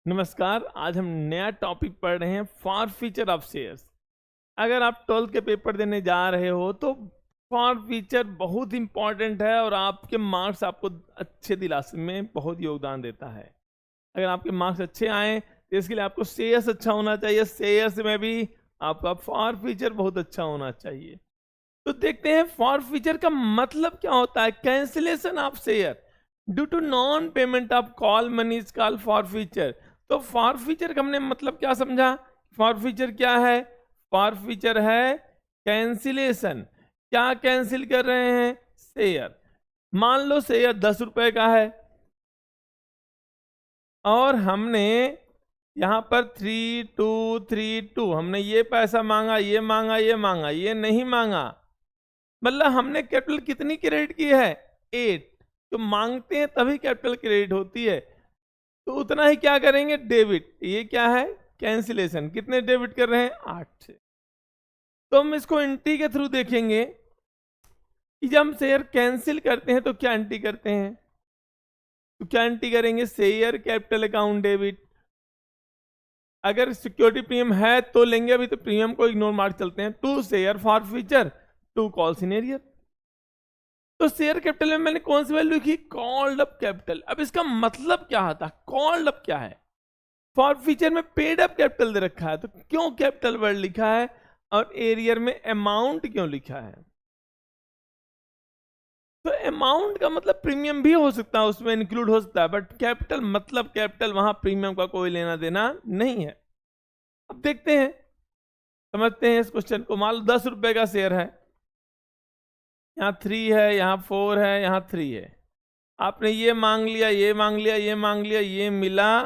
नमस्कार। आज हम नया टॉपिक पढ़ रहे हैं फॉर फीचर ऑफ शेयर्स। अगर आप 12th के पेपर देने जा रहे हो तो फॉर फीचर बहुत इंपॉर्टेंट है और आपके मार्क्स आपको अच्छे दिलाने में बहुत योगदान देता है। अगर आपके मार्क्स अच्छे आए तो इसके लिए आपको शेयर्स अच्छा होना चाहिए, शेयर्स में भी आपका फॉर फीचर बहुत अच्छा होना चाहिए। तो देखते हैं फॉर फीचर का मतलब क्या होता है। Cancellation of share due to non payment of call money is called forfeiture. तो फॉर फीचर का हमने मतलब क्या समझा। फॉर फीचर क्या है? फॉर फीचर है कैंसिलेशन। क्या कैंसिल कर रहे हैं? शेयर। मान लो शेयर 10 रुपए का है और हमने यहां पर 3232 हमने ये पैसा मांगा, ये मांगा, ये मांगा, ये नहीं मांगा। मतलब हमने कैपिटल कितनी क्रेडिट की है? 8। तो मांगते हैं तभी कैपिटल क्रेडिट होती है, तो उतना ही क्या करेंगे? डेबिट। ये क्या है? कैंसिलेशन। कितने डेबिट कर रहे हैं? 8 से। तो हम इसको एंट्री के थ्रू देखेंगे कि जब हम शेयर कैंसिल करते हैं तो क्या एंट्री करते हैं। तो क्या एंट्री करेंगे? Share capital account debit. अगर सिक्योरिटी प्रीमियम है तो लेंगे, अभी तो प्रीमियम को इग्नोर मार चलते हैं। To share forfeiture, to calls in arrear. तो शेयर कैपिटल में मैंने कौन सी वैल्यू लिखी? Called up capital. अब इसका मतलब क्या होता है? कॉल्ड अप क्या है? फॉर फ्यूचर में पेड अप कैपिटल दे रखा है, तो क्यों कैपिटल वर्ड लिखा है और एरियर में अमाउंट क्यों लिखा है? तो अमाउंट का मतलब प्रीमियम भी हो सकता है, उसमें इंक्लूड हो सकता है, बट कैपिटल मतलब कैपिटल, वहां प्रीमियम का कोई लेना देना नहीं है। अब देखते हैं, समझते हैं इस क्वेश्चन को। मान लो 10 रुपए का शेयर है, यहाँ 3 है, यहाँ 4 है, यहाँ 3 है। आपने ये मांग लिया, ये मांग लिया, ये मांग लिया, ये मिला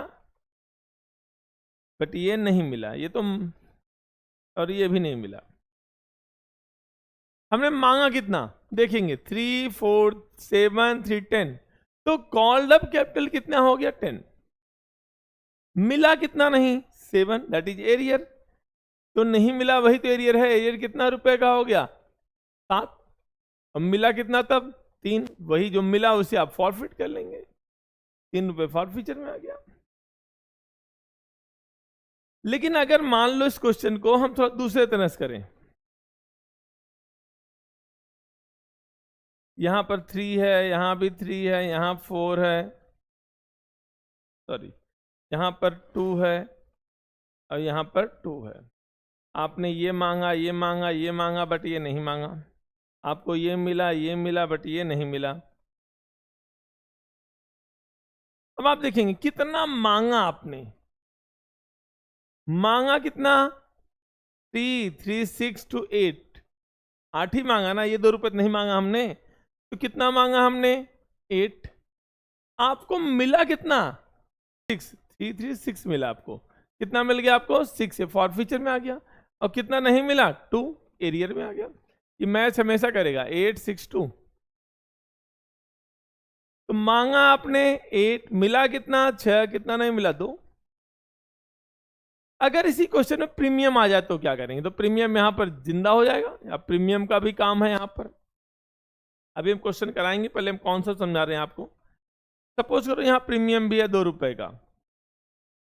बट ये नहीं मिला, ये तो, और ये भी नहीं मिला। हमने मांगा कितना देखेंगे? 3 4 7 3 10। तो कॉल्ड अप कैपिटल कितना हो गया? 10। मिला कितना? नहीं, 7, दैट इज एरियर। तो नहीं मिला, वही तो एरियर है। एरियर कितना रुपए का हो गया? 7। अब मिला कितना तब? 3। वही जो मिला उसे आप फॉरफिट कर लेंगे। 3 रुपए फॉरफीचर में आ गया। लेकिन अगर मान लो इस क्वेश्चन को हम थोड़ा दूसरे तरह से करें, यहां पर 3 है, यहां भी 3 है, यहां 4 है, सॉरी, यहां पर 2 है और यहां पर 2 है। आपने ये मांगा, ये मांगा, ये मांगा, बट ये नहीं मांगा। आपको ये मिला बट ये नहीं मिला। अब आप देखेंगे कितना मांगा आपने। मांगा कितना? 3 3 6 to 8। 8 ही मांगा ना, ये 2 रुपए नहीं मांगा हमने। तो कितना मांगा हमने? 8। आपको मिला कितना? 6। 3 3 6 मिला आपको। कितना मिल गया आपको? 6। ये फॉर फीचर में आ गया। और कितना नहीं मिला? 2, एरियर में आ गया। ये मैच हमेशा करेगा। 8 6 2। तो मांगा आपने 8, मिला कितना? 6। कितना नहीं मिला? 2। अगर इसी क्वेश्चन में प्रीमियम आ जाए तो क्या करेंगे? तो प्रीमियम यहां पर जिंदा हो जाएगा, या प्रीमियम का भी काम है यहां पर। अभी हम क्वेश्चन कराएंगे, पहले हम कौन सा समझा रहे हैं आपको। सपोज करो यहाँ प्रीमियम भी है 2 रुपए का,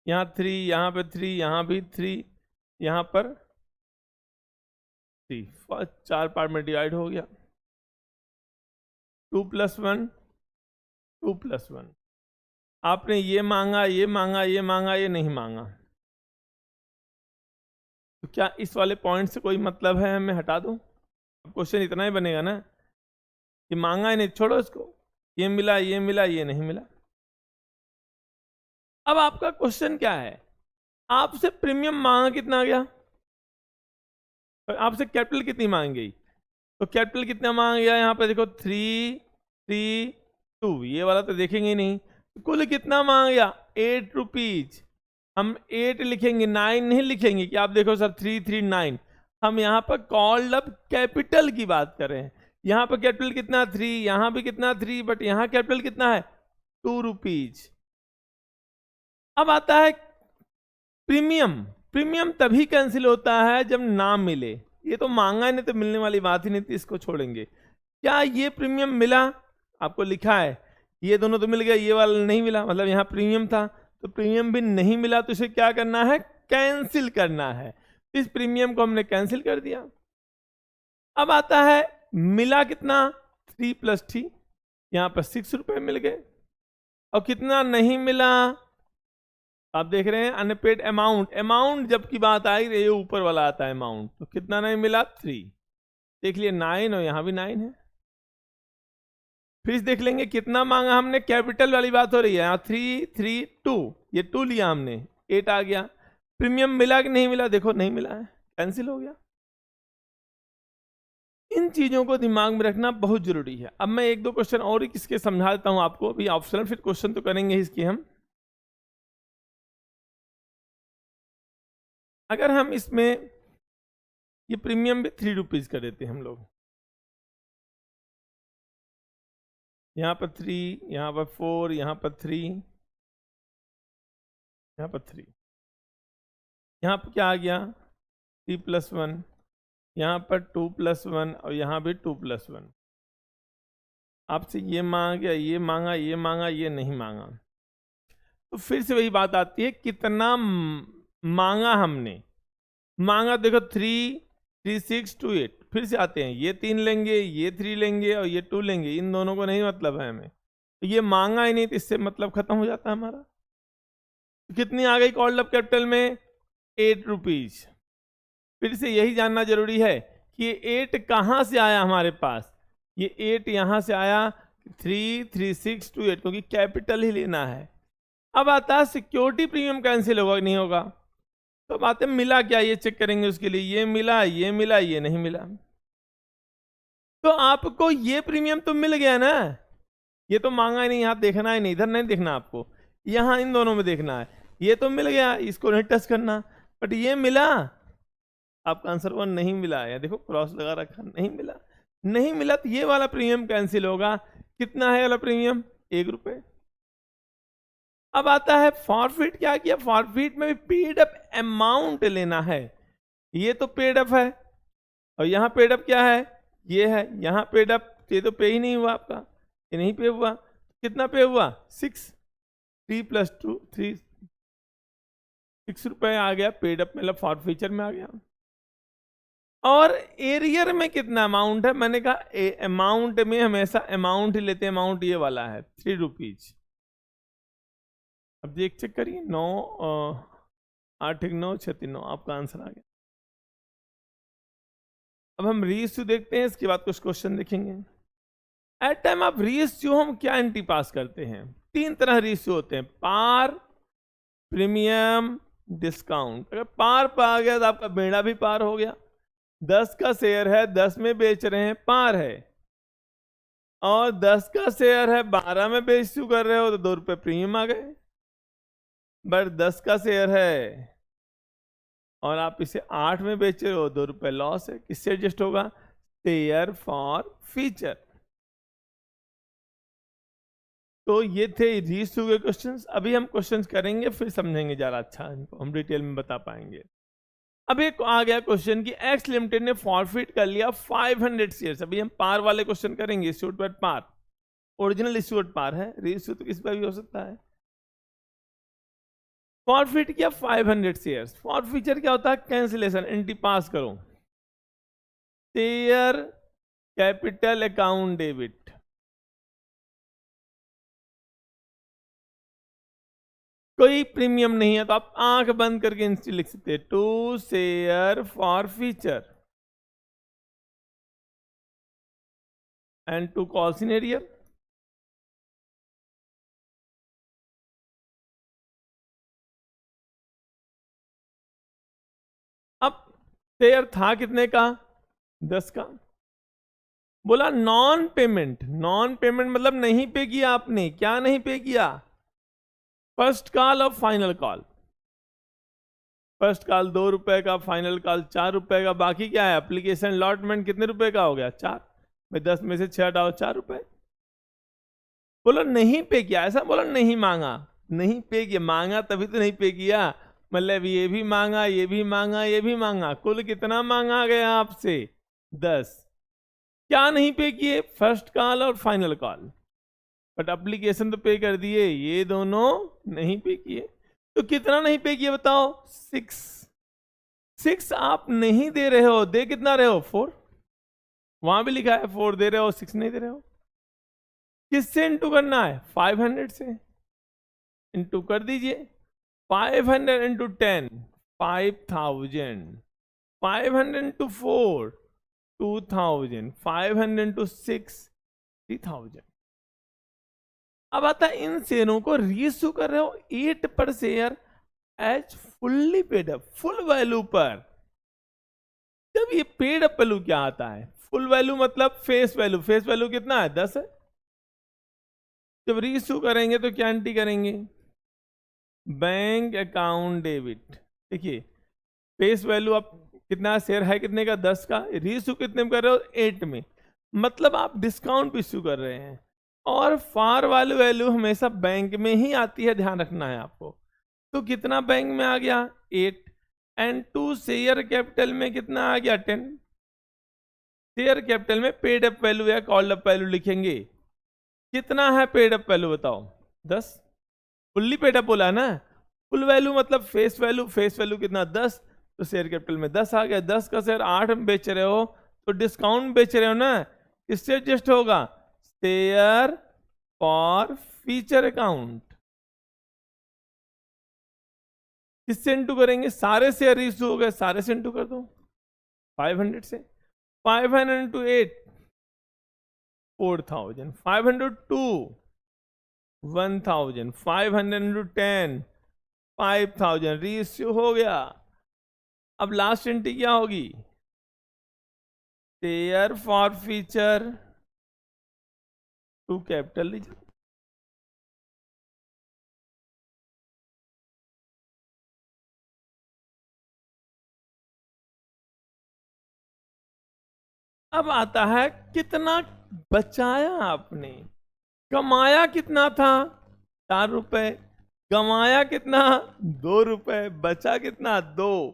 यहाँ 3, यहाँ पे 3, यहाँ भी 3, यहाँ पर 3। 4 पार्ट में डिवाइड हो गया। 2 + 1 2 + 1। आपने ये मांगा, ये मांगा, ये मांगा, ये नहीं मांगा। तो क्या इस वाले पॉइंट से कोई मतलब है? मैं हटा दूं? अब क्वेश्चन इतना ही बनेगा ना कि मांगा ही नहीं, छोड़ो इसको। ये मिला, ये मिला, ये नहीं मिला। अब आपका क्वेश्चन क्या है? आपसे प्रीमियम मांगा कितना गया, आपसे कैपिटल कितनी मांगी गई? तो कैपिटल कितना मांगा गया? यहाँ पे देखो 3 3 2, ये वाला तो देखेंगे ही नहीं। तो कुल कितना मांगा गया? 8 रुपीज। हम 8 लिखेंगे, 9 नहीं लिखेंगे कि आप देखो सर 3 3 9। हम यहाँ पर कॉल्ड अप कैपिटल की बात कर रहे हैं। यहाँ पर कैपिटल कितना? 3। यहाँ भी कितना? 3, बट यहाँ कैपिटल कितना है? 2 रुपीज। अब आता है प्रीमियम। प्रीमियम तभी कैंसिल होता है जब ना मिले। ये तो मांगा नहीं तो मिलने वाली बात ही नहीं थी, इसको छोड़ेंगे। क्या ये प्रीमियम मिला? आपको लिखा है ये दोनों तो मिल गया, ये वाला नहीं मिला, मतलब यहाँ प्रीमियम था। तो प्रीमियम भी नहीं मिला तो इसे क्या करना है, कैंसिल करना है। इस प्रीमियम को हमने कैंसिल कर दिया। अब आता है मिला कितना, 3 + 3, यहां पर 6 रुपए मिल गए। और कितना नहीं मिला, आप देख रहे हैं अनपेड अमाउंट, अमाउंट जब की बात आई ये ऊपर वाला आता है अमाउंट, तो कितना नहीं मिला, 3। देख लिए 9 और यहां भी 9 है। फिर देख लेंगे कितना मांगा हमने, कैपिटल वाली बात हो रही है, यहाँ 3 3 2, ये 2 लिया हमने, 8 आ गया। प्रीमियम मिला कि नहीं मिला, देखो नहीं मिला है, कैंसिल हो गया। इन चीजों को दिमाग में रखना बहुत जरूरी है। अब मैं 1-2 क्वेश्चन और इसके समझा देता हूं आपको, अभी ऑप्शनल फिर क्वेश्चन तो करेंगे इसके हम। अगर हम इसमें ये प्रीमियम भी 3 रुपीज कर देते हैं हम लोग, यहां पर 3, यहां पर 4, यहां पर 3, यहां पर 3, यहां पर क्या आ गया 3 + 1, यहां पर 2 + 1 और यहां भी 2 + 1। आपसे ये मांगा गया, ये मांगा, ये मांगा, ये नहीं मांगा। तो फिर से वही बात आती है कितना मांगा हमने। मांगा देखो 3 3 6 2 8। फिर से आते हैं, ये 3 लेंगे, ये 3 लेंगे और ये 2 लेंगे, इन दोनों को नहीं मतलब है हमें, तो ये मांगा ही नहीं, तो इससे मतलब खत्म हो जाता है हमारा। तो कितनी आ गई कॉल्ड अप कैपिटल में, 8 रुपीज। फिर से यही जानना जरूरी है कि ये 8 कहां से आया हमारे पास, ये 8 यहां से आया 3 3 6 2 8, क्योंकि कैपिटल ही लेना है। अब आता है सिक्योरिटी प्रीमियम कैंसिल होगा कि नहीं होगा, तो बात है मिला क्या, ये चेक करेंगे उसके लिए, ये मिला, ये मिला, ये नहीं मिला। तो आपको ये प्रीमियम तो मिल गया ना, ये तो मांगा ही नहीं, यहां देखना ही नहीं, इधर नहीं देखना आपको, यहां इन दोनों में देखना है। ये तो मिल गया, इसको नहीं टच करना, बट ये मिला, आपका आंसर 1 नहीं मिला है, देखो क्रॉस लगा रखा, नहीं मिला। नहीं मिला तो ये वाला प्रीमियम कैंसिल होगा। कितना है वाला प्रीमियम, 1 रुपए। अब आता है फॉरफिट, क्या किया, फॉरफिट में भी पेड अप अमाउंट लेना है। ये तो पेड अप है और यहां पेड अप क्या है, ये है, यहां पेड अप, ये तो पे ही नहीं हुआ आपका, ये नहीं पे हुआ। कितना पे हुआ, 6, 3 + 2 3, 6 रुपए आ गया पेड अप, मतलब फॉरफीचर में आ गया। और एरियर में कितना अमाउंट है, मैंने कहा अमाउंट में हमेशा अमाउंट ही लेते हैं, अमाउंट ये वाला है 3 रुपीज। अब देख चेक करिए, 9 8 9 6 9, आपका आंसर आ गया। अब हम रीइश्यू देखते हैं, इसके बाद कुछ क्वेश्चन देखेंगे। एट टाइम ऑफ रीइश्यू हम क्या एंट्री पास करते हैं, 3 तरह रीइश्यू होते हैं, पार, प्रीमियम, डिस्काउंट। अगर पार पा गया तो आपका बेड़ा भी पार हो गया, 10 का शेयर है, 10 में बेच रहे हैं, पार है। और 10 का शेयर है, 12 में बेच इश्यू कर रहे हो तो 2 रुपए प्रीमियम आ गए। बट 10 का शेयर है और आप इसे 8 में बेच रहे हो, 2 रुपए लॉस है। किससे एडजस्ट होगा, शेयर फॉर फीचर। तो ये थे रीइश्यू के क्वेश्चंस। अभी हम क्वेश्चंस करेंगे, फिर समझेंगे ज़्यादा अच्छा, इनको हम डिटेल में बता पाएंगे। अब एक आ गया क्वेश्चन कि एक्स लिमिटेड ने फॉरफिट कर लिया 500 शेयर्स। अभी हम पार वाले क्वेश्चन करेंगे, इश्यूड पर पार, ओरिजिनल इश्यूड पार है, रीइश्यू तो किस पर भी हो सकता है। फॉरफिट किया 500 शेयर्स। फॉरफीचर क्या होता है, कैंसिलेशन, एंट्री पास करो, शेयर कैपिटल अकाउंट डेबिट। कोई प्रीमियम नहीं है तो आप आंख बंद करके इंस्टी लिख सकते हैं, to share forfeiture and to calls in arrear. अब शेयर था कितने का, 10 का। बोला नॉन पेमेंट, नॉन पेमेंट मतलब नहीं पे किया आपने, क्या नहीं पे किया, फर्स्ट कॉल और फाइनल कॉल। फर्स्ट कॉल 2 रुपए का, फाइनल कॉल 4 रुपए का, बाकी क्या है, एप्लीकेशन अलॉटमेंट कितने रुपए का हो गया, 4। भाई 10 में से 6 हटाओ, 4 रुपए। बोला नहीं पे किया, ऐसा बोला नहीं मांगा, नहीं पे किया, मांगा तभी तो नहीं पे किया, मतलब ये भी मांगा, ये भी मांगा, ये भी मांगा, कुल कितना मांगा गया आपसे, 10। क्या नहीं पे किए, फर्स्ट कॉल और फाइनल कॉल, बट एप्लीकेशन तो पे कर दिए, ये दोनों नहीं पे किए। तो कितना नहीं पे किया बताओ? 6 आप नहीं दे रहे हो, दे कितना रहे हो? 4। वहां भी लिखा है 4 दे रहे हो, 6 नहीं दे रहे हो। किससे इंटू करना है? 500 से इंटू कर दीजिए। 500 इंटू 10 5000, 500 इंटू 4 2000, 500 इंटू 6 3000। अब आता है इन शेयरों को रीइश्यू कर रहे हो 8 per share as fully paid up, full value पर। जब ये पेड अप वैल्यू क्या आता है? फुल वैल्यू मतलब फेस वैल्यू। फेस वैल्यू कितना है? 10 है। जब रीइश्यू करेंगे तो क्या एंट्री करेंगे? Bank account debit. देखिए फेस वैल्यू आप कितना शेयर है, कितने का? 10 का। रीइश्यू कितने में कर रहे हो? 8 में। मतलब आप डिस्काउंट इश्यू कर रहे हैं। और फार वाली वैल्यू हमेशा बैंक में ही आती है, ध्यान रखना है आपको। तो कितना बैंक में आ गया? 8। एंड टू शेयर कैपिटल में कितना आ गया? 10। शेयर कैपिटल में पेड अप वैल्यू या कॉल्ड अप वैल्यू लिखेंगे। कितना है पेड अप वैल्यू बताओ? 10। फुल्ली पेड अप बोला है ना। फुल वैल्यू मतलब फेस वैल्यू। फेस वैल्यू कितना? 10। तो शेयर कैपिटल में 10 आ गया। 10 का शेयर 8 में बेच रहे हो तो डिस्काउंट बेच रहे हो ना, किससे एडजस्ट होगा? Share for future account. किससे इंटू करेंगे? सारे शेयर इशू हो गए, सारे से इंटू कर दो 500 से। 500 इंटू 8 4000, 502 1000, 500 इंटू 10 5000, रीइश्यू हो गया। अब लास्ट एंट्री क्या होगी? Share forfeiture to capital लीजिए। अब आता है कितना बचाया आपने। कमाया कितना था? 4 रुपए। कमाया कितना? 2 रुपए। बचा कितना? 2।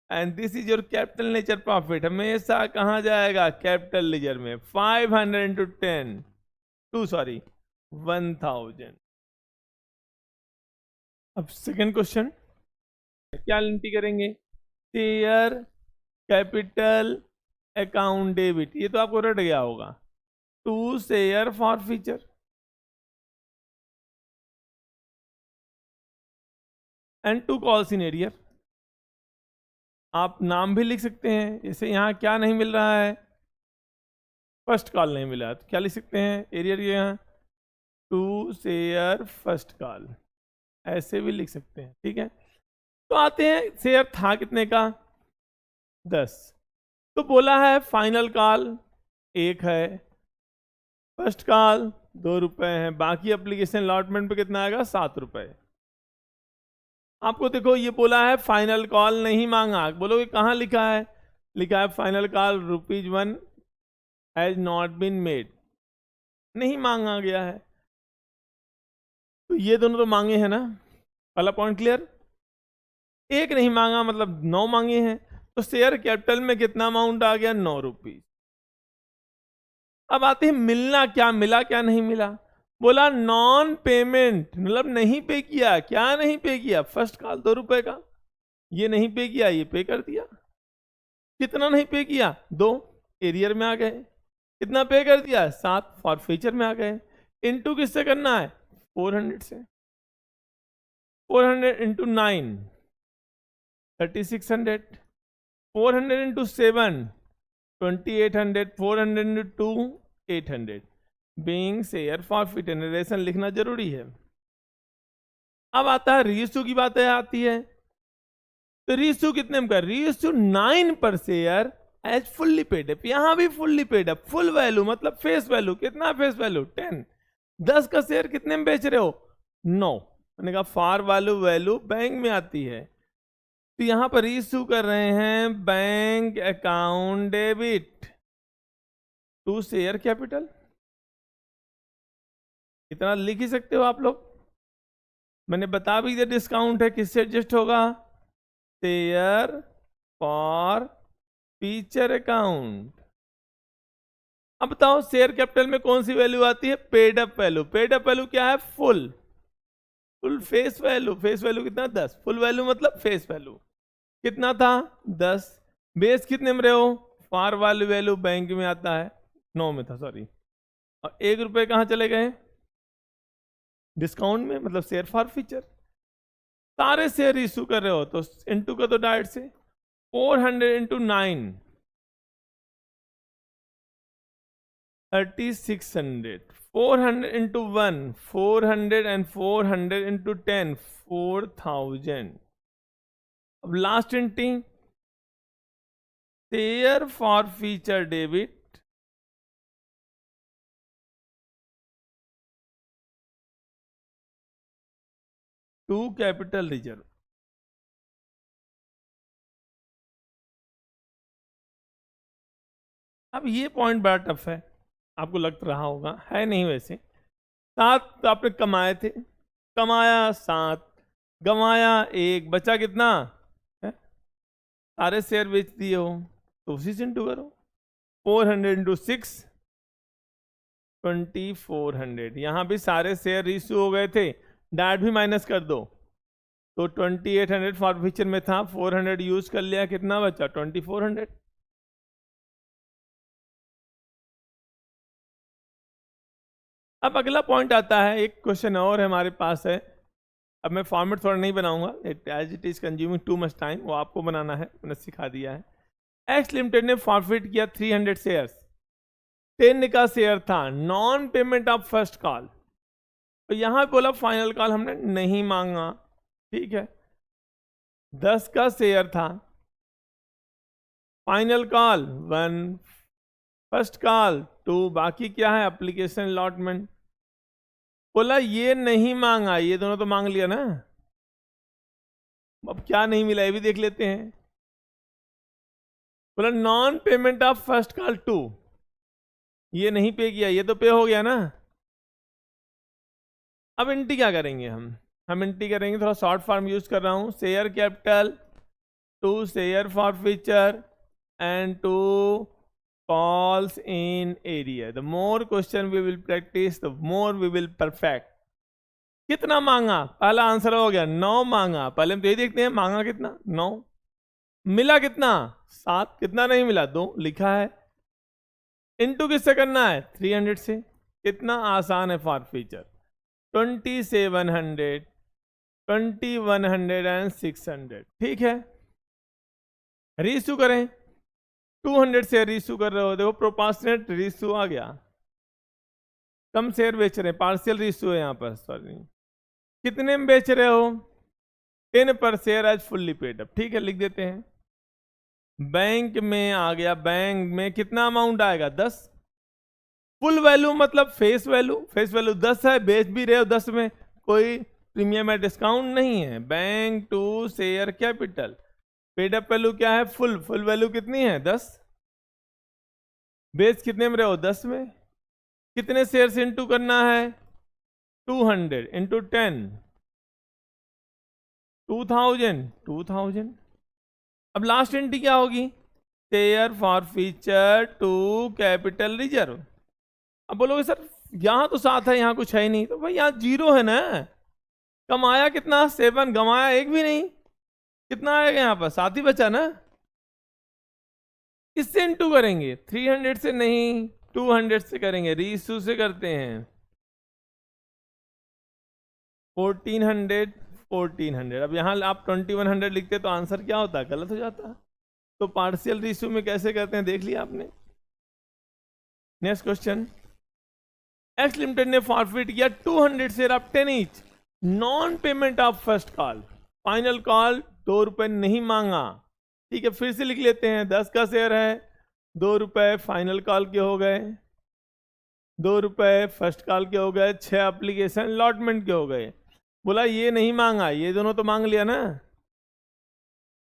And this is your capital nature profit. हमेशा कहां जाएगा? कैपिटल लेजर में। 500 इंटू 10 1000। अब सेकंड क्वेश्चन क्या एंट्री करेंगे? Share capital account debit. ये तो आपको रट गया होगा। To share forfeiture and to calls in arrear. आप नाम भी लिख सकते हैं। जैसे यहां क्या नहीं मिल रहा है? फर्स्ट कॉल नहीं मिला, तो क्या लिख सकते हैं? एरियर के यहाँ टू शेयर फर्स्ट कॉल, ऐसे भी लिख सकते हैं। ठीक है। तो आते हैं शेयर था कितने का? 10। तो बोला है फाइनल कॉल 1 है, फर्स्ट कॉल 2 रुपए है, बाकी एप्लीकेशन अलॉटमेंट पे कितना आएगा? 7 रुपए। आपको देखो ये बोला है फाइनल कॉल नहीं मांगा। बोलोगे कहाँ लिखा है? लिखा है final call ₹1 has not been made, नहीं मांगा गया है। तो ये दोनों तो मांगे हैं ना, पहला पॉइंट क्लियर। एक नहीं मांगा मतलब 9 मांगे हैं। तो शेयर कैपिटल में कितना अमाउंट आ गया? 9 रुपीज। अब आते हैं मिलना क्या, मिला क्या नहीं मिला। बोला नॉन पेमेंट, मतलब नहीं पे किया। क्या नहीं पे किया? फर्स्ट कॉल 2 रुपए का, ये नहीं पे किया, ये पे कर दिया। कितना नहीं पे किया? 2, एरियर में आ गए। कितना पे कर दिया? 7, फॉर फ्यूचर में आ गए। इनटू किससे करना है? 400 से। 400 into 9 3600, 400 into 7 2800, 400 into 2 800। Being share for फिटनेशन लिखना जरूरी है। अब आता है रीइश्यू की बात आती है। तो रीइश्यू कितने में कर? Reissue 9 per share as fully paid up. यहां भी fully paid up, full value मतलब फेस वैल्यू। कितना फेस वैल्यू? 10। 10 का शेयर कितने में बेच रहे हो? 9। मैंने कहा फार वैल्यू वैल्यू बैंक में आती है। तो यहां पर रीइश्यू कर रहे हैं bank account debit to share capital. इतना लिख ही सकते हो आप लोग। मैंने बता भी दिया डिस्काउंट है, किससे एडजस्ट होगा? Share for future account. अब बताओ शेयर कैपिटल में कौन सी वैल्यू आती है? Paid up value. Paid up value क्या है? फुल। फुल फेस वैल्यू कितना 10, फुल वैल्यू मतलब फेस वैल्यू कितना था 10, बेस कितने में रहे हो, फार वैल्यू बैंक में आता है 9 में था सॉरी, और 1 रुपये कहाँ चले गए डिस्काउंट में, मतलब शेयर फॉर फ्यूचर। सारे शेयर इशू कर रहे हो तो इनटू का तो डायरेक्ट से 400 इंटू 9 3600, 400 इंटू 1 400 एंड 400 इंटू 10 4000। अब last entry share forfeiture debit to capital reserve. अब ये पॉइंट बड़ा टफ है, आपको लग रहा होगा, है नहीं वैसे। 7 तो आपने कमाए थे, कमाया 7, गंवाया 1, बचा कितना है? सारे शेयर बेच दिए हो तो उसी से इंटू करो, 400 इंटू 6 2400। यहाँ भी सारे शेयर इशू हो गए थे, डायरेक्ट भी माइनस कर दो तो 2800 फॉर फ्यूचर में था, 400 यूज कर लिया, कितना बचा 2400। अब अगला पॉइंट आता है, एक क्वेश्चन और है हमारे पास है। अब मैं फॉर्मेट थोड़ा नहीं बनाऊंगा, as it is consuming too much time, वो आपको बनाना है, मैंने सिखा दिया है। एक्स लिमिटेड ने फॉरफिट किया 300 शेयर्स, 10 का शेयर था, non payment of first call, तो यहां बोला फाइनल कॉल हमने नहीं मांगा, ठीक है। 10 का शेयर था, फाइनल कॉल 1, फर्स्ट कॉल 2, बाकी क्या है एप्लीकेशन अलॉटमेंट। बोला ये नहीं मांगा, ये दोनों तो मांग लिया ना, अब क्या नहीं मिला ये भी देख लेते हैं। बोला non payment of first call 2, ये नहीं पे किया, ये तो पे हो गया ना। अब एंट्री क्या करेंगे हम एंट्री करेंगे, थोड़ा शॉर्ट फॉर्म यूज कर रहा हूं, share capital to share forfeiture and to calls in area. The more question we will practice, the more we will perfect. कितना मांगा, पहला आंसर हो गया 9 मांगा, पहले हम तो यही देखते हैं मांगा कितना 9, मिला कितना 7, कितना नहीं मिला 2 लिखा है, इनटू किससे करना है 300 से, कितना आसान है फॉर फ्यूचर 2700 2100 एंड 600, ठीक है। रीइश्यू करें, 200 शेयर इशू कर रहे हो, देखो प्रोपोर्शनेट रीइश्यू आ गया, कम शेयर बेच रहे हैं, पार्शियल रीइश्यू है यहाँ पर, सॉरी कितने में बेच रहे हो 10 per share as fully paid up, ठीक है लिख देते हैं। बैंक में आ गया, बैंक में कितना अमाउंट आएगा 10, फुल वैल्यू मतलब फेस वैल्यू 10 है, बेच भी रहे हो 10 में, कोई प्रीमियम या डिस्काउंट नहीं है। Bank to share capital, paid up value क्या है फुल वैल्यू कितनी है 10, बेस कितने में रहे हो 10 में, कितने शेयर से इंटू करना है 200 इंटू 10 2000। अब लास्ट एंट्री क्या होगी, share forfeiture to capital reserve. अब बोलोगे सर यहां तो 7 है, यहां कुछ है ही नहीं, तो भाई यहाँ 0 है ना, कमाया कितना 7, गंवाया 1 भी नहीं, कितना आएगा यहाँ पर 7 ही बचा ना, इससे इंटू करेंगे, 300 से नहीं 200 से करेंगे, रीइश्यू से करते हैं 1400। अब यहाँ आप 2100 लिखते तो आंसर क्या होता, गलत हो जाता। तो पार्शियल रीइश्यू में कैसे करते हैं देख लिया आपने। नेक्स्ट क्वेश्चन, एक्स लिमिटेड ने फॉरफिट किया 200 share of 10 each, non payment of first call, final call 2 रुपए नहीं मांगा, ठीक है। फिर से लिख लेते हैं, 10 का शेयर है, 2 रुपए फाइनल कॉल के हो गए, 2 रुपए फर्स्ट कॉल के हो गए, 6 एप्लीकेशन अलॉटमेंट के हो गए। बोला ये नहीं मांगा, ये दोनों तो मांग लिया ना।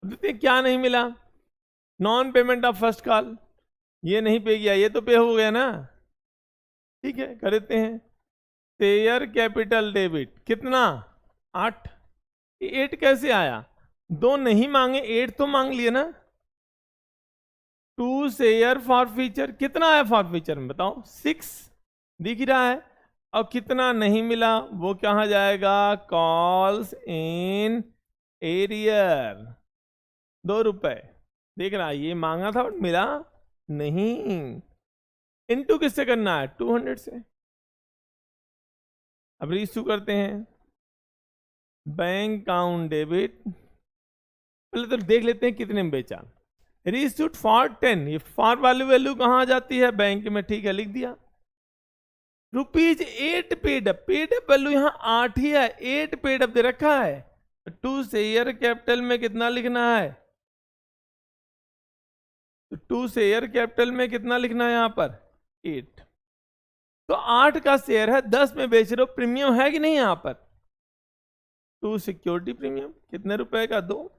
देखते क्या नहीं मिला, non payment of first call, ये नहीं पे किया, ये तो पे हो गया ना, ठीक है कर देते हैं। शेयर कैपिटल डेबिट कितना 8, 8 कैसे आया, 2 नहीं मांगे 8 तो मांग लिए ना। 2 शेयर फॉर फ्यूचर, कितना आया फॉर फ्यूचर में बताओ 6 दिख रहा है, और कितना नहीं मिला वो कहाँ जाएगा, कॉल्स इन एरियर, 2 रुपए। देख रहा ये मांगा था बट मिला नहीं। इनटू किससे करना है, 200 से। अब रीइश्यू करते हैं, बैंक अकाउंट डेबिट, पहले तो देख लेते हैं कितने में बेचा। रीइश्यूड फॉर 10, ये फॉर वाली वैल्यू कहाँ जाती है, बैंक में, ठीक है लिख दिया। ₹8 paid up, paid up value यहाँ 8 ही है, 8 पेड अप दे रखा है। 2 शेयर कैपिटल में कितना लिखना है, तो 2 शेयर कैपिटल में कितना लिखना है यहाँ पर 8। तो 8 का शेयर है, 10 में बेच रहे हो, प्रीमियम है कि नहीं यहाँ पर, 2 सिक्योरिटी प्रीमियम कितने रुपए का, 2।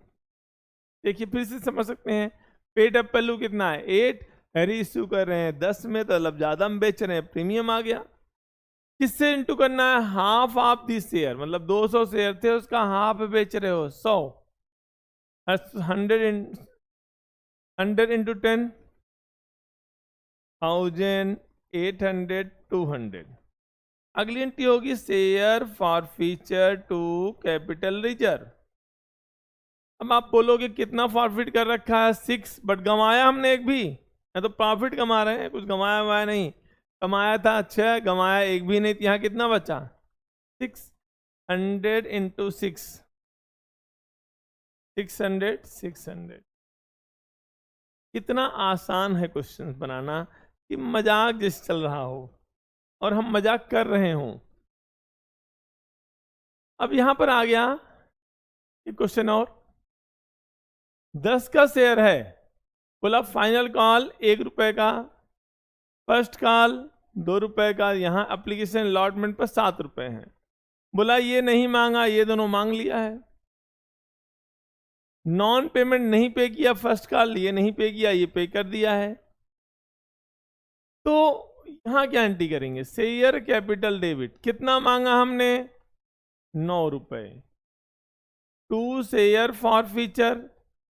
देखिए फिर से समझ सकते हैं, पेड अप वैल्यू कितना है 8, रीइश्यू कर रहे हैं 10 में, तो मतलब ज्यादा में बेच रहे हैं, प्रीमियम आ गया। किससे इंटू करना है, हाफ ऑफ दिस शेयर, मतलब 200 शेयर थे उसका हाफ बेच रहे हो 100, 100 इंटू 10, 1000, 800, 200। अगली एंट्री होगी share forfeiture to capital reserve. अब आप बोलोगे कितना फॉरफिट कर रखा है 6, बट गंवाया हमने एक भी, या तो प्रॉफिट कमा रहे हैं, कुछ गंवाया हुआ है नहीं, कमाया था 6, गंवाया एक भी नहीं, यहाँ कितना बचा 600 इंटू 6, 600। कितना आसान है क्वेश्चन बनाना कि मजाक जैसे चल रहा हो और हम मजाक कर रहे हों। अब यहां पर आ गया एक क्वेश्चन और, 10 का शेयर है, बोला फाइनल कॉल 1 रुपए का, फर्स्ट कॉल 2 रुपए का, यहां एप्लीकेशन अलॉटमेंट पर 7 रुपए हैं। बोला ये नहीं मांगा, ये दोनों मांग लिया है। नॉन पेमेंट नहीं पे किया फर्स्ट कॉल, ये नहीं पे किया, ये पे कर दिया है। तो यहां क्या एंट्री करेंगे, शेयर कैपिटल डेबिट, कितना मांगा हमने 9 रुपए। 2 शेयर फॉर फीचर,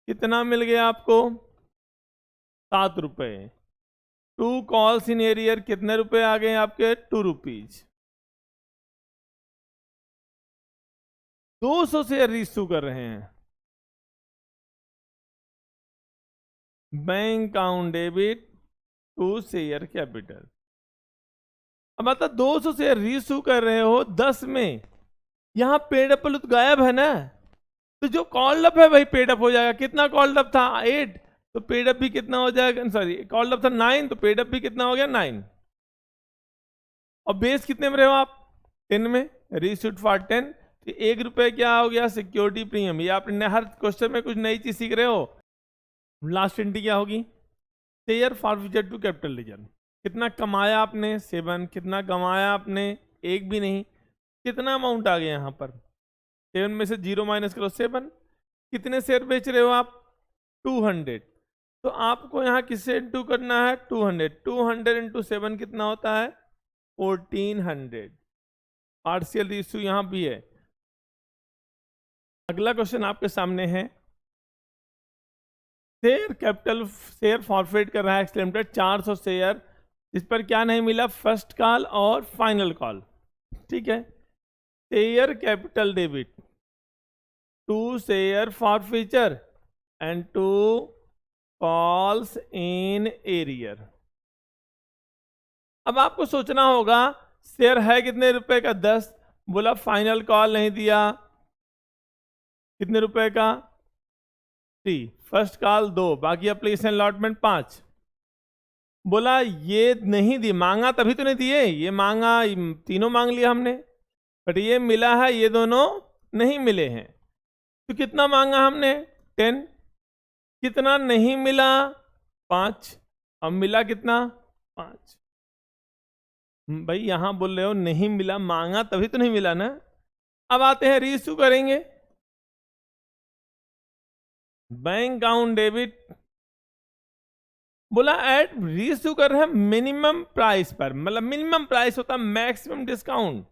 कितना मिल गया आपको 7 रुपए। 2 कॉल्स इन एरियर, कितने रुपए आ गए आपके 2 रुपीज। 200 शेयर रीइश्यू कर रहे हैं, bank account debit 2 share capital. अब मतलब 200 शेयर रीइश्यू कर रहे हो 10 में, यहां पेड अप तो गायब है ना, तो जो कॉल्ड अप है वही पेड अप हो जाएगा। कितना कॉल्ड अप था 8, तो पेड अप भी कितना हो जाएगा, सॉरी कॉल्ड अप था 9, तो पेड अप भी कितना हो गया 9। और बेस कितने में रहे हो आप 10 में, रीइश्यूड फॉर 10, तो 1 रुपए क्या हो गया सिक्योरिटी प्रीमियम। ये आपने हर क्वेश्चन में कुछ नई चीज सीख रहे हो। लास्ट एंट्री क्या होगी, share forfeiture to capital reserve, कितना कमाया आपने 7, कितना कमाया आपने 1 भी नहीं, कितना अमाउंट आ गया यहाँ पर 7 में से 0 माइनस करो 7। कितने शेयर बेच रहे हो आप 200, तो आपको यहाँ किससे इंटू करना है 200, 200 इंटू 7 कितना होता है 1400। पार्शियल रीइश्यू यहाँ भी है। अगला क्वेश्चन आपके सामने है, शेयर कैपिटल, शेयर फॉरफिट कर रहा है एक्स लिमिटेड 400 शेयर, इस पर क्या नहीं मिला फर्स्ट कॉल और फाइनल कॉल, ठीक है। Share capital debit 2 share forfeiture and 2 calls in arrear. अब आपको सोचना होगा शेयर है कितने रुपए का 10, बोला फाइनल कॉल नहीं दिया, कितने रुपए का 3, फर्स्ट कॉल 2, बाकी एप्लीकेशन अलॉटमेंट 5। बोला ये नहीं दी, मांगा तभी तो नहीं दिए, ये मांगा, तीनों मांग लिया हमने, बट ये मिला है, ये दोनों नहीं मिले हैं। तो कितना मांगा हमने 10, कितना नहीं मिला 5, अब मिला कितना 5। भाई यहां बोल रहे हो नहीं मिला, मांगा तभी तो नहीं मिला ना। अब आते हैं रीइश्यू करेंगे, बैंक अकाउंट डेबिट, बोला एट रीइश्यू कर रहे हैं मिनिमम प्राइस पर, मतलब मिनिमम प्राइस होता है मैक्सिमम डिस्काउंट।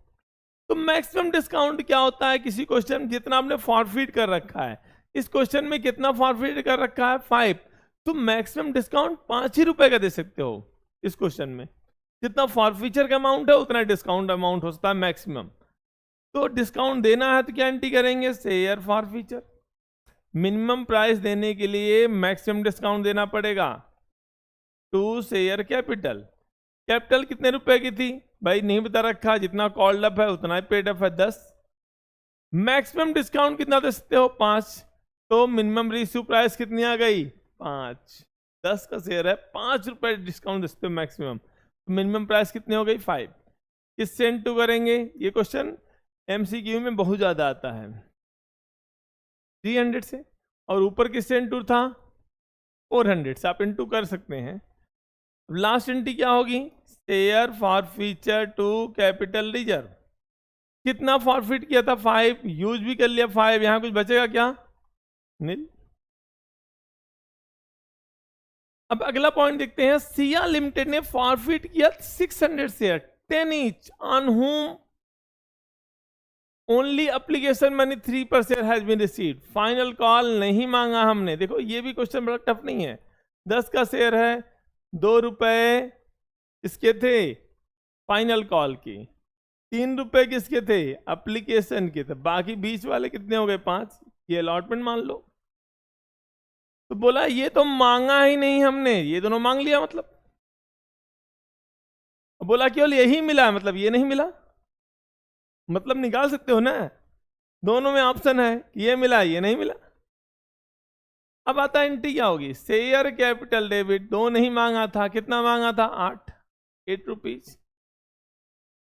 तो मैक्सिमम डिस्काउंट क्या होता है किसी क्वेश्चन, जितना आपने फॉरफिट कर रखा है, इस क्वेश्चन में कितना फॉरफिट कर रखा है 5, तो मैक्सिमम डिस्काउंट 5 ही रुपए का दे सकते हो इस क्वेश्चन में। जितना फॉरफीचर का अमाउंट है उतना डिस्काउंट अमाउंट हो सकता है मैक्सिमम। तो डिस्काउंट देना है तो क्या एंट्री करेंगे, शेयर फॉरफीचर। मिनिमम प्राइस देने के लिए मैक्सिमम डिस्काउंट देना पड़ेगा, टू शेयर कैपिटल। कैपिटल कितने रुपए की थी भाई, नहीं बता रखा, जितना कॉल्ड अप है उतना ही पेड अप है 10। मैक्सिमम डिस्काउंट कितना दे सकते हो, 5। तो मिनिमम रीइश्यू प्राइस कितनी आ गई, 5। 10 का शेयर है, 5 रुपए डिस्काउंट दे सकते हो मैक्सिमम, तो मिनिमम प्राइस कितनी हो गई, 5। किससे इनटू करेंगे, ये क्वेश्चन एमसीक्यू में बहुत ज्यादा आता है, 300 से। और ऊपर किससे इनटू था, 400 से। आप इनटू कर सकते हैं। लास्ट एंट्री क्या होगी, share forfeiture to capital reserve. कितना फॉरफिट किया था, 5। यूज भी कर लिया 5, यहां कुछ बचेगा क्या, नील। अब अगला पॉइंट देखते हैं। सिया लिमिटेड ने फॉरफिट किया 600 share, 10 each, on whom only application money 3 per share has been received. Final call नहीं मांगा हमने। देखो ये भी क्वेश्चन बड़ा टफ नहीं है। 10 का शेयर है, 2 रुपए इसके थे फाइनल कॉल की, 3 रुपए किसके थे, एप्लीकेशन के थे, बाकी बीच वाले कितने हो गए, 5। ये अलॉटमेंट मान लो। तो बोला ये तो मांगा ही नहीं हमने, ये दोनों मांग लिया मतलब। बोला केवल यही मिला, मतलब ये नहीं मिला। मतलब निकाल सकते हो ना, दोनों में ऑप्शन है, ये मिला ये नहीं मिला। अब आता है एंट्री क्या होगी, शेयर कैपिटल डेबिट, 2 नहीं मांगा था, कितना मांगा था, 8 rupees.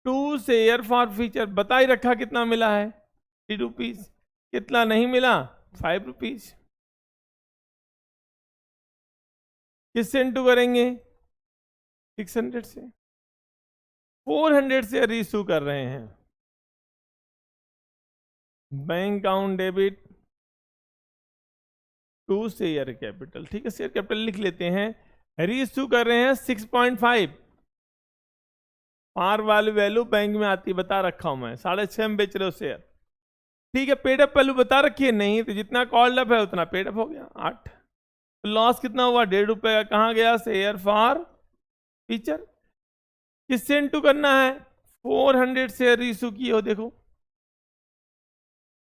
To share forfeiture बता ही रखा, कितना मिला है, 3 रुपीज। कितना नहीं मिला, 5 रुपीज। किससे इनटू करेंगे, 600 से। 400 से रीइश्यू कर रहे हैं। Bank account debit to share capital, ठीक है, शेयर कैपिटल लिख लेते हैं। रीइश्यू कर रहे हैं 6.5। पार वाली वैल्यू बैंक में आती, बता रखा हूं मैं, 6.5 में बेच रहे हो शेयर, ठीक है। पेडअप वैल्यू बता रखी है, नहीं तो जितना कॉल्ड अप है उतना पेडअप हो गया, 8। तो लॉस कितना हुआ, 1.5 रुपए का। कहाँ गया, शेयर फॉर फीचर। किससे इनटू करना है, 400 शेयर रीइश्यू किए हो, देखो।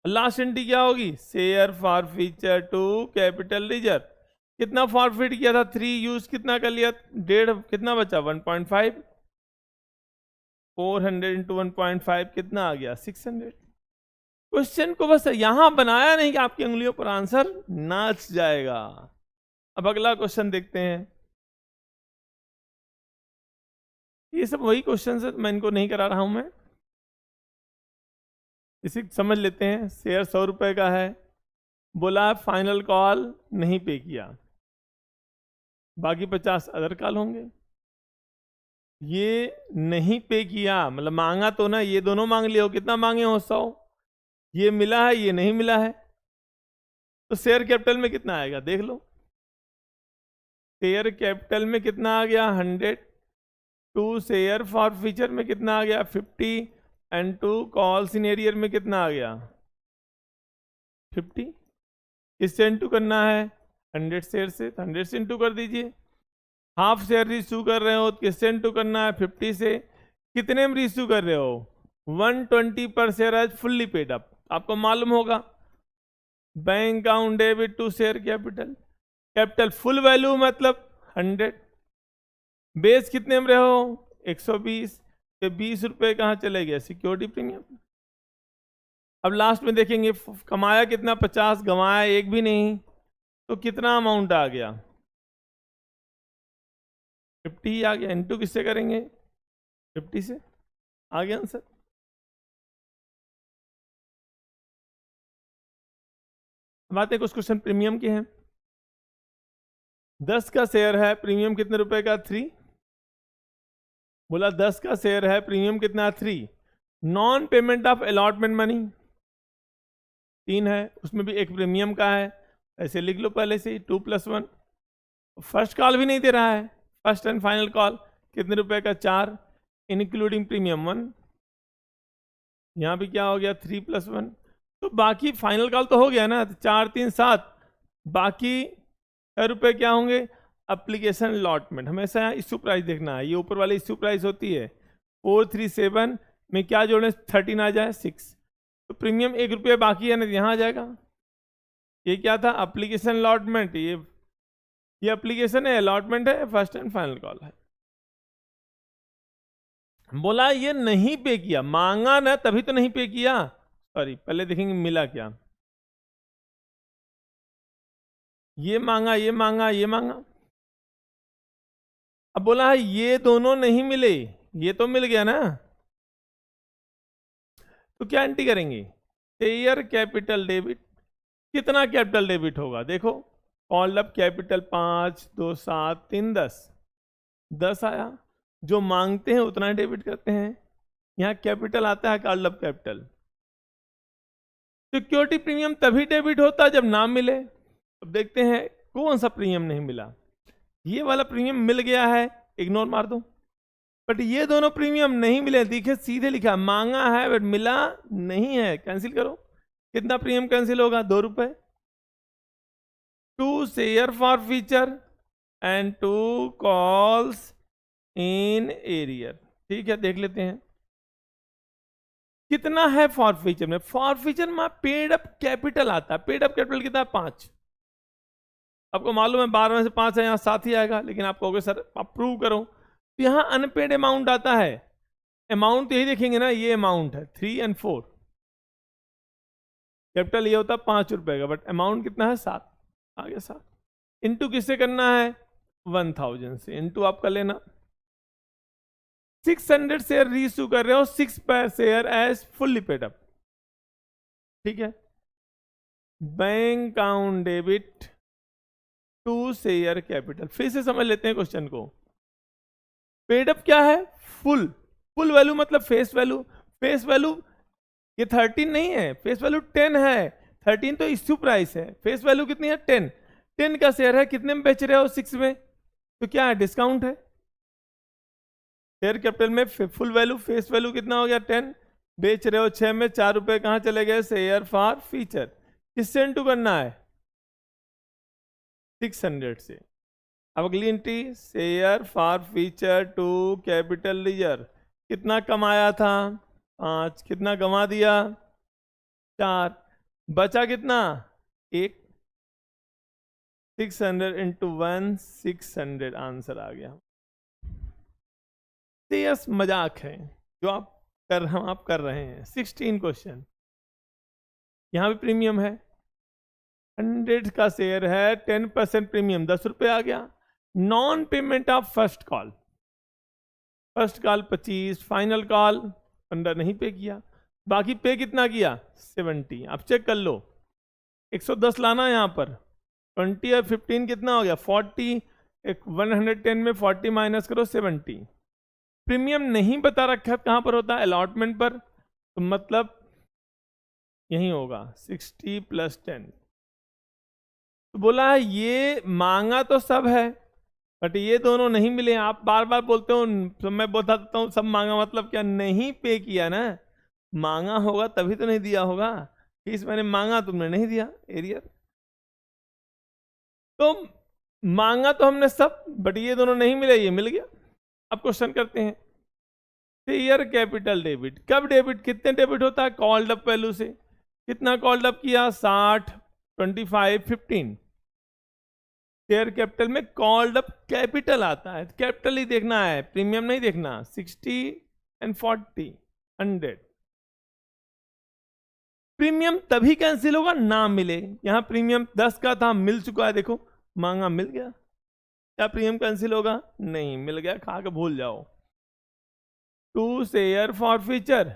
लास्ट एंट्री क्या होगी, share forfeiture to capital reserve. कितना फॉरफिट किया था, 3। यूज कितना कर लिया, 1.5, कितना बचा, 1.5। 400 इंटू 1.5 कितना आ गया, 600। क्वेश्चन को बस यहां बनाया नहीं कि आपकी उंगलियों पर आंसर नाच जाएगा। अब अगला क्वेश्चन देखते हैं। ये सब वही क्वेश्चन है, मैं इनको नहीं करा रहा हूं मैं, इसे समझ लेते हैं। शेयर 100 रुपए का है, बोला फाइनल कॉल नहीं पे किया, बाकी 50 अदर कॉल होंगे। ये नहीं पे किया मतलब मांगा तो ना, ये दोनों मांग लिए हो, कितना मांगे हो, 100। ये मिला है, ये नहीं मिला है, तो शेयर कैपिटल में कितना आएगा देख लो। शेयर कैपिटल में कितना आ गया, 100। टू शेयर फॉर फीचर में कितना आ गया, 50। And to calls in arrear में कितना आ गया, 50। किससे इंटू करना है, 100 शेयर से, 100 से इंटू कर दीजिए। हाफ शेयर रिइश्यू कर रहे हो, किससे इंटू करना है, 50 से। कितने में रिइश्यू कर रहे हो, 120 per share as fully paid up. आपको मालूम होगा bank account debit to share capital. Capital full value मतलब 100, बेस कितने में रहे हो, 120 के 20 रुपए कहाँ चले गए, सिक्योरिटी प्रीमियम। अब लास्ट में देखेंगे कमाया कितना, 50, गंवाया एक भी नहीं, तो कितना अमाउंट आ गया, 50 आ गया। इनटू किससे करेंगे, 50 से, आ गया आंसर। बातें कुछ क्वेश्चन प्रीमियम के हैं। 10 का शेयर है, प्रीमियम कितने रुपए का, 3। बोला 10 का शेयर है, प्रीमियम कितना, 3। Non payment of allotment money 3 है, उसमें भी एक प्रीमियम का है, ऐसे लिख लो पहले से ही, 2 + 1। फर्स्ट कॉल भी नहीं दे रहा है, फर्स्ट एंड फाइनल कॉल कितने रुपए का, 4, इंक्लूडिंग प्रीमियम 1। यहाँ भी क्या हो गया, 3 + 1। तो बाकी फाइनल कॉल तो हो गया ना, तो 4, 3, 7, बाकी रुपए क्या होंगे, एप्लीकेशन अलॉटमेंट, हमेशा यहाँ इश्यू प्राइस देखना है, ये ऊपर वाली इश्यू प्राइस होती है 437 में क्या जोड़े 13 आ जाए 6, तो प्रीमियम 1 रुपया बाकी है ना, यहाँ आ जाएगा। ये क्या था, एप्लीकेशन अलॉटमेंट, ये एप्लीकेशन है, अलॉटमेंट है, फर्स्ट एंड फाइनल कॉल है। बोला ये नहीं पे किया, मांगा ना तभी तो नहीं पे किया, सॉरी पहले देखेंगे मिला क्या, ये मांगा ये मांगा ये मांगा, अब बोला है ये दोनों नहीं मिले, ये तो मिल गया ना, तो क्या एंट्री करेंगे, शेयर कैपिटल डेबिट, कितना कैपिटल डेबिट होगा, देखो कॉल्ड अप कैपिटल 5 2 7 3 10 आया, जो मांगते हैं उतना डेबिट करते हैं, यहां कैपिटल आता है called up capital. Security premium तभी डेबिट होता है जब नाम मिले, अब देखते हैं कौन सा प्रीमियम नहीं मिला, ये वाला प्रीमियम मिल गया है, इग्नोर मार दो, बट ये दोनों प्रीमियम नहीं मिले, देखिए सीधे लिखा मांगा है बट मिला नहीं है, कैंसिल करो, कितना प्रीमियम कैंसिल होगा, 2 रुपए। 2 share forfeiture and 2 calls in arrear, ठीक है देख लेते हैं कितना है फॉर फीचर में, फॉर फीचर में पेड अप कैपिटल आता है, पेड अप कैपिटल कितना है 5, आपको मालूम है 12 में से 5 है, यहाँ 7 ही आएगा, लेकिन आप कहोगे सर आप प्रूव करो, तो यहाँ अनपेड अमाउंट आता है, अमाउंट तो यही देखेंगे ना, ये अमाउंट है 3 और 4, कैपिटल ये होता है 5 रुपए का, बट अमाउंट कितना है 7, आगे 7, इनटू किससे करना है 1000 से, इनटू आप कर लेना, 600 शेयर रीइश्यू कर रहे हो, 6 per share as fully paid up, ठीक है, bank account debit 2 share capital, फिर से समझ लेते हैं क्वेश्चन को, पेड अप क्या है, फुल, फुल वैल्यू मतलब फेस वैल्यू, फेस वैल्यू ये 13 नहीं है, फेस वैल्यू 10 है, 13 तो इश्यू प्राइस है, फेस वैल्यू कितनी है 10, 10 का शेयर है, कितने में बेच रहे हो 6 में, तो क्या है डिस्काउंट है, शेयर कैपिटल में फुल वैल्यू फेस वैल्यू कितना हो गया 10, बेच रहे हो 6 में, 4 रुपए कहां चले गए, शेयर फॉर फीचर, किससे इनटू करना है 600 से, अब अगली entry share forfeiture to capital leisure, कितना कमाया था 5, कितना कमा दिया 4, बचा कितना 1, 600 इंटू 1 600, आंसर आ गया। यस मजाक है जो आप कर रहे हैं। 16 क्वेश्चन, यहां भी प्रीमियम है, 100 का शेयर है, 10% प्रीमियम 10 रुपए आ गया, non payment of first call 25, final call 15 नहीं पे किया, बाकी पे कितना किया 70, आप चेक कर लो 110 लाना यहां पर, 20 और 15 कितना हो गया 40, 110 में 40 माइनस करो 70, प्रीमियम नहीं बता रखा कहां पर होता है अलॉटमेंट पर, तो मतलब यही होगा 60 + 10, तो बोला है ये मांगा तो सब है बट ये दोनों नहीं मिले, आप बार बार बोलते हो, तो मैं बताता हूँ सब मांगा मतलब क्या, नहीं पे किया ना, मांगा होगा तभी तो नहीं दिया होगा, फीस मैंने मांगा तुमने नहीं दिया, एरियर, तो मांगा तो हमने सब बट ये दोनों नहीं मिले, ये मिल गया। अब क्वेश्चन करते हैं, शेयर कैपिटल डेबिट, कब डेबिट, कितने डेबिट होता है कॉल्ड अप वैल्यू से, कितना कॉल्ड अप किया 60, 25, 15, शेयर कैपिटल में कॉल्ड अप कैपिटल आता है, कैपिटल ही देखना है, प्रीमियम नहीं देखना, 60 और 40, 100, प्रीमियम तभी कैंसिल होगा ना मिले, यहां प्रीमियम 10 का था मिल चुका है, देखो मांगा मिल गया, क्या प्रीमियम कैंसिल होगा, नहीं मिल गया, खा के भूल जाओ। 2 share for feature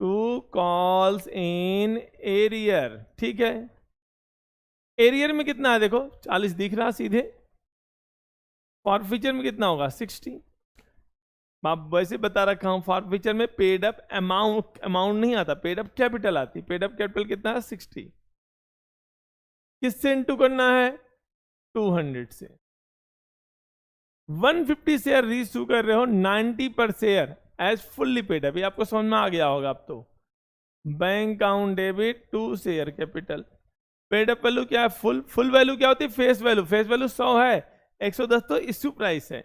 2 calls in arrear, ठीक है, एरियर में कितना है देखो 40 दिख रहा सीधे, फॉर फीचर में कितना होगा 60, आप वैसे बता रखा हूं फॉर फीचर में पेड अप अमाउंट नहीं आता, पेड अप कैपिटल आती, पेड अप कैपिटल कितना है 60, किससे इनटू करना है 200 से, 150 शेयर रीइश्यू कर रहे हो 90 per share as fully paid up, ये आपको समझ में आ गया होगा अब तो, bank account debit 2 share capital, paid up value क्या है? फुल वैल्यू क्या होती है? फेस वैल्यू 100 है, 110 तो इश्यू प्राइस है,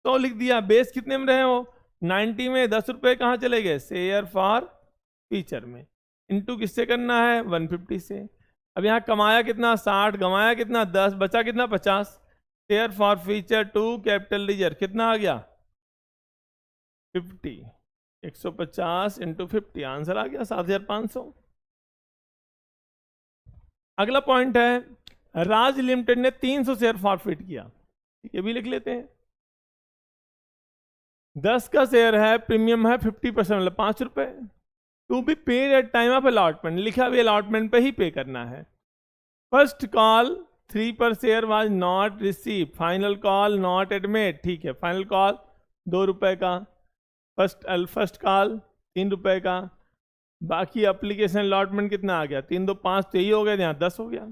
100 लिख दिया। बेस कितने में रहे हो? 90 में 10 रुपए कहाँ चले गए? शेयर फॉर फीचर में। इनटू किससे करना है? 150 से। अब यहाँ कमाया कितना? 60, गंवाया कितना? 10, बचा कितना? 50। Share forfeiture to capital leisure कितना आ गया? 50। 150 इंटू 50, आंसर आ गया 7500। अगला पॉइंट है राज लिमिटेड ने 300 शेयर फॉरफिट किया, ये भी लिख लेते हैं। 10 का शेयर है, प्रीमियम है 50%, मतलब 5 रुपए। To be paid at time of allotment, लिखा भी अलॉटमेंट पे ही पे करना है। First call 3 per share was not receive, final call not admit, ठीक है, फाइनल कॉल 2 रुपए का, फर्स्ट कॉल 3 रुपए का, बाकी एप्लीकेशन अलॉटमेंट कितना आ गया? 3 2 5, तो यही हो गया, यहाँ 10 हो गया।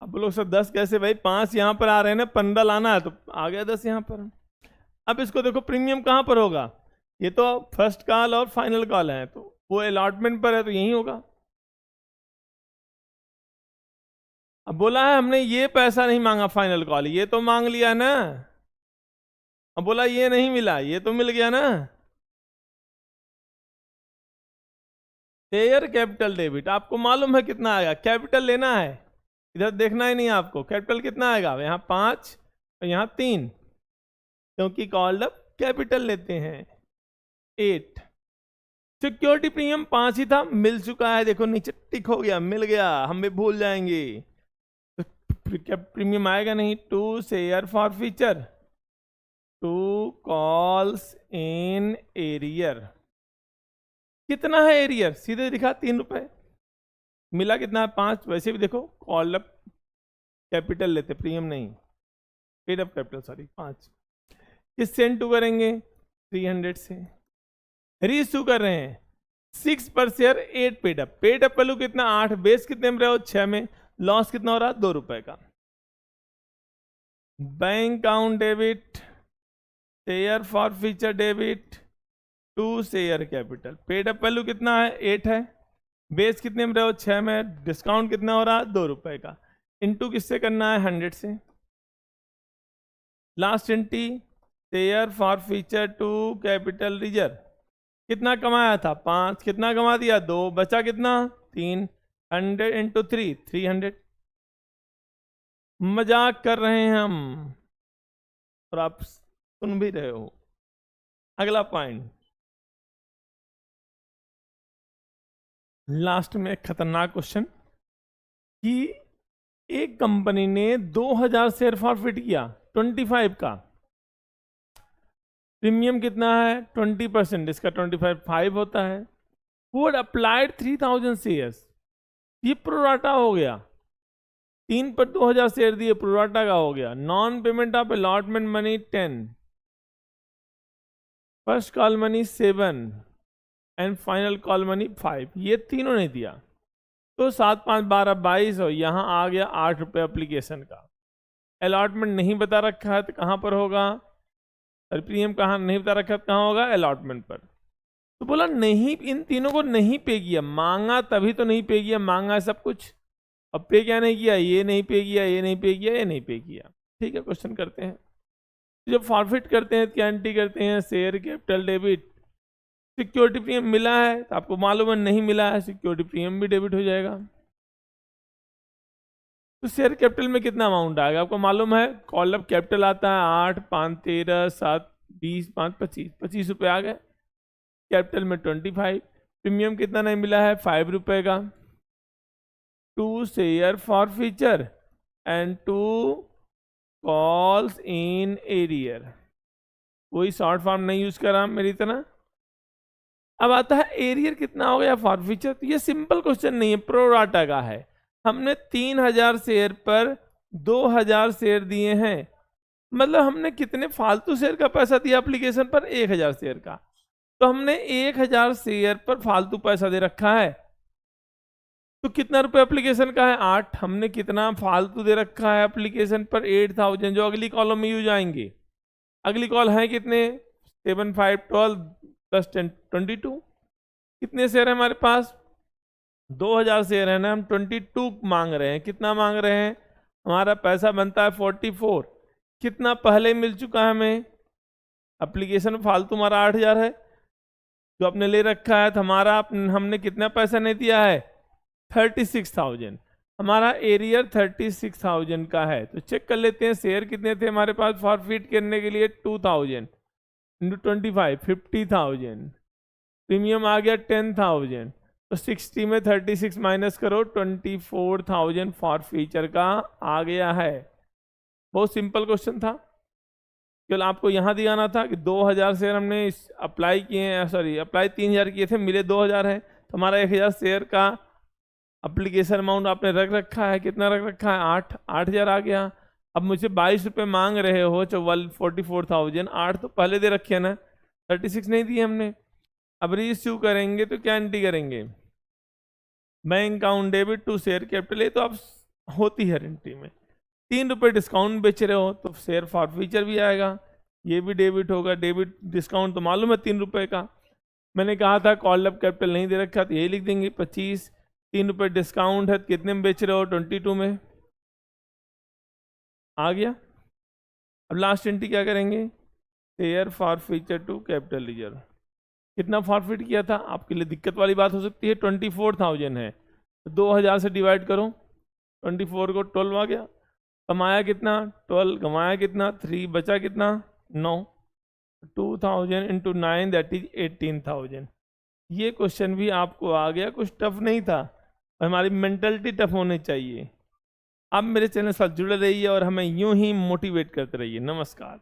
अब लोग सर 10 कैसे भाई? 5 यहाँ पर आ रहे हैं ना, 15 लाना है तो आ गया 10 यहाँ पर। अब इसको देखो प्रीमियम कहाँ पर होगा? ये तो फर्स्ट कॉल और फाइनल कॉल है, तो वो अलॉटमेंट पर है तो यही होगा। अब बोला है हमने ये पैसा नहीं मांगा फाइनल कॉल, ये तो मांग लिया ना। अब बोला ये नहीं मिला, ये तो मिल गया ना। शेयर कैपिटल डेबिट, आपको मालूम है कितना आएगा? कैपिटल लेना है, इधर देखना ही नहीं आपको। कैपिटल कितना आएगा? यहाँ 5 और यहाँ 3, क्योंकि कॉल्ड अप कैपिटल लेते हैं। 8। सिक्योरिटी प्रीमियम 5 ही था, मिल चुका है, देखो नीचे टिक हो गया, मिल गया, हम भी भूल जाएंगे। तो प्रीमियम आएगा नहीं। 2 share for feature, 2 calls in arrear, कितना है एरियर? सीधे दिखा 3 रुपए, मिला कितना है? 5। वैसे भी देखो कॉल अप कैपिटल लेते, प्रीमियम नहीं, पेड अप कैपिटल, सॉरी 5। किससे इनटू करेंगे? 300 से। रीइश्यू कर रहे हैं 6 per share 8 paid up, paid up value कितना? 8, बेस कितने में रहे हो? 6 में, लॉस कितना हो रहा? 2 रुपए का। Bank account debit, share for feature debit, 2 share capital, paid up value कितना है? 8 है, बेस कितने में रहे हो? 6 में, डिस्काउंट कितना हो रहा? 2 रुपए का। इनटू किससे करना है? 100 से। Last entry share forfeiture to capital leisure, कितना कमाया था? 5, कितना कमा दिया? 2, बचा कितना? 3। 100 इंटू 3, 300। मजाक कर रहे हैं हम और आप सुन भी रहे हो। अगला पॉइंट, लास्ट में एक खतरनाक क्वेश्चन, कि एक कंपनी ने 2000 शेयर फॉरफिट किया 25 का, प्रीमियम कितना है? 20%, इसका 25 होता है। वुड अप्लाइड 3000 शेयर्स, ये प्रोराटा हो गया, 3 पर 2000 शेयर दिए, प्रोराटा का हो गया। Non payment of allotment money 10, first call money 7 and final call money 5, ये तीनों ने दिया, तो 7 5 12 22 और यहाँ आ गया 8 रुपये एप्लीकेशन का। अलॉटमेंट नहीं बता रखा है तो कहाँ पर होगा? प्रीमियम कहाँ नहीं बता रखा है, कहाँ होगा? अलॉटमेंट पर। तो बोला नहीं, इन तीनों को नहीं पे किया, मांगा तभी तो नहीं पे किया, मांगा है सब कुछ, अब पे क्या नहीं किया? ये नहीं पे किया, ये नहीं पे किया, ये नहीं पे किया। ठीक है, क्वेश्चन करते हैं। जब फॉरफिट करते हैं क्या एंट्री करते हैं? Share capital debit, security premium मिला है तो आपको मालूम है नहीं मिला है, सिक्योरिटी प्रीमियम भी डेबिट हो जाएगा। तो शेयर कैपिटल में कितना अमाउंट आएगा? आपको मालूम है कॉल अप कैपिटल आता है 8 5 13 7 20 5 25, 25 रुपये आ गए। कैपिटल में 25, प्रीमियम कितना नहीं मिला है? 5 रुपये का। 2 share forfeiture and 2 calls in arrear, कोई शॉर्ट फॉर्म नहीं यूज करा मेरी तरह। अब आता है एरियर कितना हो गया फॉर फीचर, तो ये सिंपल क्वेश्चन नहीं है, प्रोराटा का है। हमने 3000 शेयर पर 2000 शेयर दिए हैं, मतलब हमने कितने फालतू शेयर का पैसा दिया एप्लीकेशन पर? 1000 शेयर का, तो हमने 1000 शेयर पर फालतू पैसा दे रखा है। तो कितना रुपए एप्लीकेशन का है? 8। हमने कितना फालतू दे रखा है एप्लीकेशन पर? 8000, जो अगली कॉलम में यूज आएंगे। अगली कॉल है कितने? 7 5 12 प्लस 10 22। कितने शेयर है हमारे पास? 2000 शेयर है ना, हम 22 मांग रहे हैं। कितना मांग रहे हैं? हमारा पैसा बनता है 44। कितना पहले मिल चुका है हमें? एप्लीकेशन में फालतू हमारा 8000 है जो आपने ले रखा है। तो हमारा हमने कितना पैसा नहीं दिया है? 36,000। हमारा एरियर 36,000 का है। तो चेक कर लेते हैं शेयर कितने थे हमारे पास फॉरफिट करने के लिए। 2000 इंटू 25 50,000। प्रीमियम आ गया 10,000। तो 60 में 36 माइनस करो, 24,000 फॉर फ्यूचर का आ गया है। बहुत सिंपल क्वेश्चन था। केवल आपको यहाँ दिखाना था कि 2000 शेयर हमने अप्लाई किए हैं, सॉरी अप्लाई 3000 किए थे, मिले 2000 है। तो हमारा 1000 शेयर का अप्लीकेशन अमाउंट आपने रख रखा है। कितना रख रखा है? 8000 आ गया। अब मुझे 22 रुपये मांग रहे हो, 44,000। 8 तो पहले दे रखे हैं ना, 36 नहीं दिए हमने। अब रीइश्यू करेंगे तो क्या एंट्री करेंगे? Bank account debit to share capital. ये तो अब होती है एंट्री में। 3 रुपये डिस्काउंट बेच रहे हो तो शेयर फॉर फ्यूचर भी आएगा, ये भी डेबिट होगा। डेबिट डिस्काउंट तो मालूम है 3 रुपये का। मैंने कहा था कॉल अप कैपिटल नहीं दे रखा, तो यही लिख देंगे 25। 3 रुपये डिस्काउंट है, कितने में बेच रहे हो? 22 में आ गया। अब लास्ट एंट्री क्या करेंगे? Share forfeiture to capital reserve. कितना फॉरफिट किया था? आपके लिए दिक्कत वाली बात हो सकती है। 24,000 है तो 2000 से डिवाइड करो। 24 को 12 आ गया। कमाया कितना? 12। कमाया कितना? 3। बचा कितना? 9। 2000 इंटू 9 दैट इज 18,000। ये क्वेश्चन भी आपको आ गया, कुछ टफ नहीं था। हमारी मेंटलिटी टफ होनी चाहिए। आप मेरे चैनल के साथ जुड़े रहिए और हमें यूं ही मोटिवेट करते रहिए। नमस्कार।